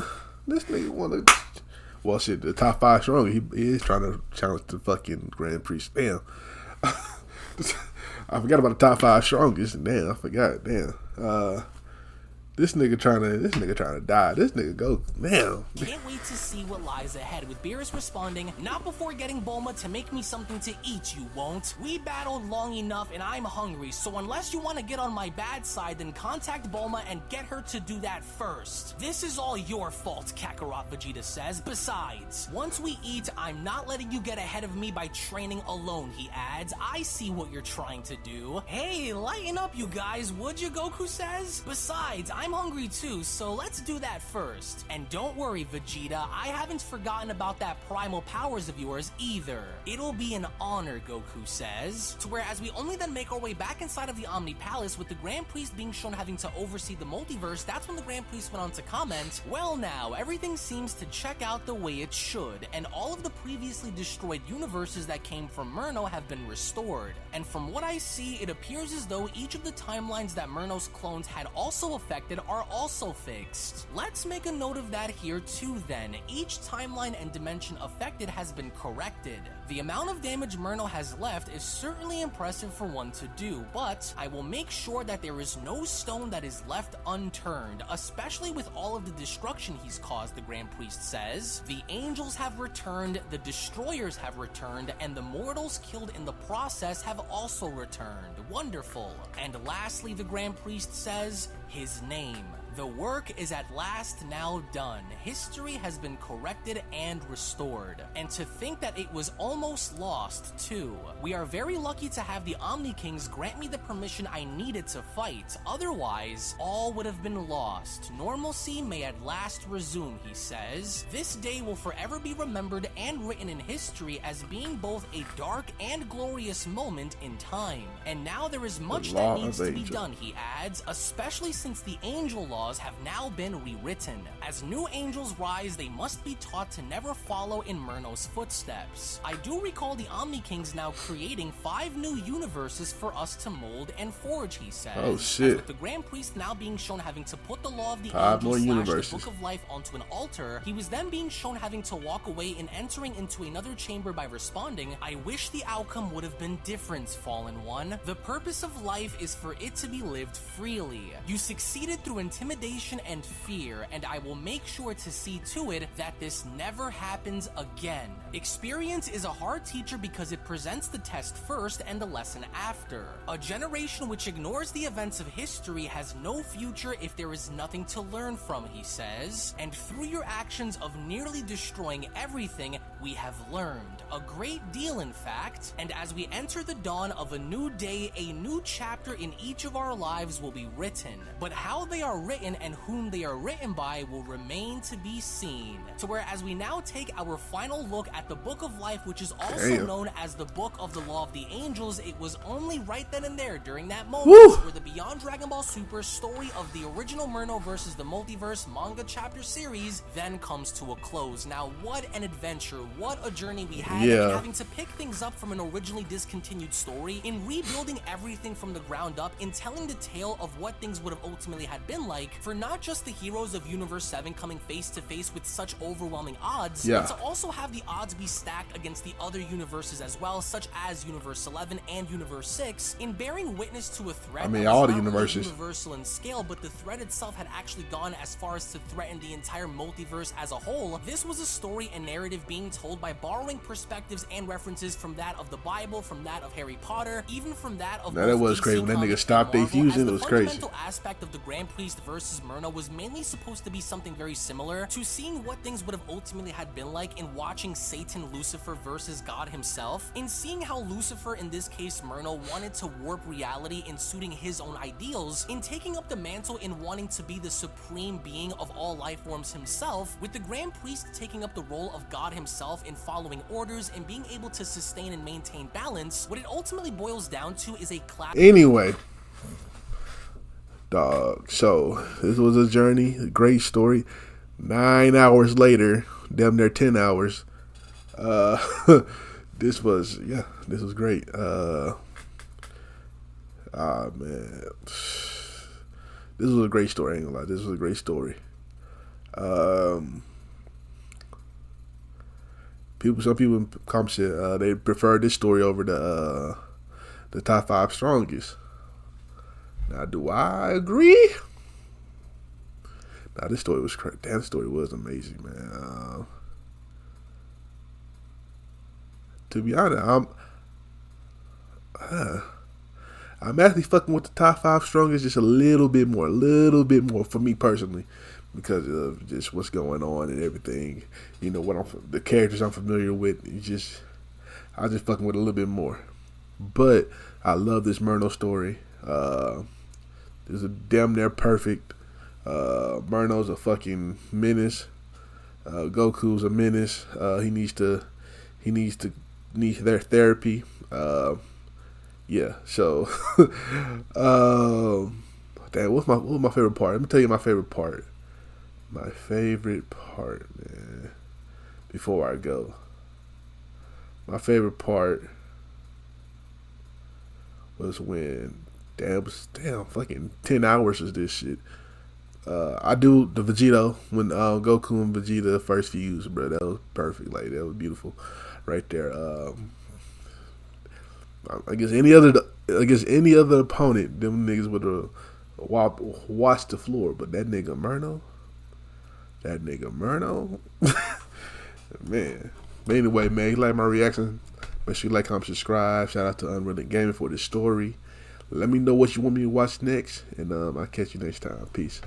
This nigga wanna... Well, shit, the top 5 strong. He is trying to challenge the fucking Grand Priest. Damn. I forgot about the top 5 strongest. Damn, I forgot. Damn. This nigga trying to die. This nigga go, damn. Can't wait to see what lies ahead, with Beerus responding, "Not before getting Bulma to make me something to eat, you won't. We battled long enough and I'm hungry, so unless you want to get on my bad side, then contact Bulma and get her to do that first. This is all your fault," Kakarot Vegeta says. "Besides, once we eat, I'm not letting you get ahead of me by training alone," he adds. "I see what you're trying to do." "Hey, lighten up, you guys, would you?" Goku says. "Besides, I'm hungry too, so let's do that first. And don't worry, Vegeta, I haven't forgotten about that primal powers of yours either. It'll be an honor," Goku says. To where, as we only then make our way back inside of the Omni Palace, with the Grand Priest being shown having to oversee the multiverse, that's when the Grand Priest went on to comment, "Well now, everything seems to check out the way it should, and all of the previously destroyed universes that came from Myrno have been restored. And from what I see, it appears as though each of the timelines that Myrno's clones had also affected are also fixed. Let's make a note of that here too then. Each timeline and dimension affected has been corrected. The amount of damage Myrno has left is certainly impressive for one to do, but I will make sure that there is no stone that is left unturned, especially with all of the destruction he's caused," the Grand Priest says. "The angels have returned, the destroyers have returned, and the mortals killed in the process have also returned. Wonderful." And lastly, the Grand Priest says, "His name. The work is at last now done. History has been corrected and restored. And to think that it was almost lost, too. We are very lucky to have the Omni Kings grant me the permission I needed to fight. Otherwise, all would have been lost. Normalcy may at last resume," he says. "This day will forever be remembered and written in history as being both a dark and glorious moment in time. And now there is much that needs to be done," he adds, "especially since the angel laws have now been rewritten. As new angels rise, they must be taught to never follow in Myrno's footsteps. I do recall the Omni Kings now creating 5 new universes for us to mold and forge," he says. Oh shit. As with the Grand Priest now being shown having to put the law of the 5 more angels / universes. the Book of Life onto an altar, he was then being shown having to walk away and entering into another chamber by responding, "I wish the outcome would have been different, Fallen One. The purpose of life is for it to be lived freely. You succeeded through intimidation and fear, and I will make sure to see to it that this never happens again. Experience is a hard teacher because it presents the test first and the lesson after. A generation which ignores the events of history has no future if there is nothing to learn from," he says. "And through your actions of nearly destroying everything, we have learned. A great deal, in fact. And as we enter the dawn of a new day, a new chapter in each of our lives will be written. But how they are written and whom they are written by will remain to be seen." To where, as we now take our final look at the Book of Life, which is also known as the Book of the Law of the Angels, it was only right then and there during that moment where the Beyond Dragon Ball Super story of the original Myrno versus the Multiverse manga chapter series then comes to a close. Now, what an adventure, what a journey we had, in having to pick things up from an originally discontinued story, in rebuilding everything from the ground up, in telling the tale of what things would have ultimately had been like, for not just the heroes of Universe 7 coming face to face with such overwhelming odds, but to also have the odds be stacked against the other universes as well, such as Universe 11 and Universe 6, in bearing witness to a threat that all was the not only universes universal in scale, but the threat itself had actually gone as far as to threaten the entire multiverse as a whole. This was a story and narrative being told by borrowing perspectives and references from that of the Bible, from that of Harry Potter, even from that of that was crazy. When that nigga stopped their fusion, it was crazy. The fundamental aspect of the Grand Priest versus Myrno was mainly supposed to be something very similar to seeing what things would have ultimately had been like in watching Satan Lucifer versus God himself, in seeing how Lucifer, in this case Myrno, wanted to warp reality in suiting his own ideals, in taking up the mantle in wanting to be the supreme being of all life forms himself, with the Grand Priest taking up the role of God himself in following orders and being able to sustain and maintain balance. What it ultimately boils down to is a class. Anyway, dog, so this was a journey, a great story. 9 hours later, damn near 10 hours, this was great. Man, this was a great story. I ain't gonna lie, this was a great story. Some people come shit. They prefer this story over the top 5 strongest. Now, do I agree? Now, this story was crazy. Damn, this story was amazing, man. To be honest, I'm actually fucking with the top 5 strongest just a little bit more for me personally, because of just what's going on and everything. You know, the characters I'm familiar with. I just fucking with a little bit more. But I love this Myrno story. It's a damn near perfect. Myrno's a fucking menace. Goku's a menace. He needs their therapy. Yeah. So, damn, what was my favorite part? Let me tell you my favorite part. My favorite part, man. Before I go, my favorite part was when fucking 10 hours is this shit. I do the Vegeta when Goku and Vegeta first fused, bro. That was perfect. Like, that was beautiful, right there. I guess any other opponent, them niggas would have watched the floor. But that nigga Myrno, man. But anyway, man, you like my reaction? Make sure you like, comment, subscribe. Shout out to UnrealEntGaming for this story. Let me know what you want me to watch next, and I'll catch you next time. Peace.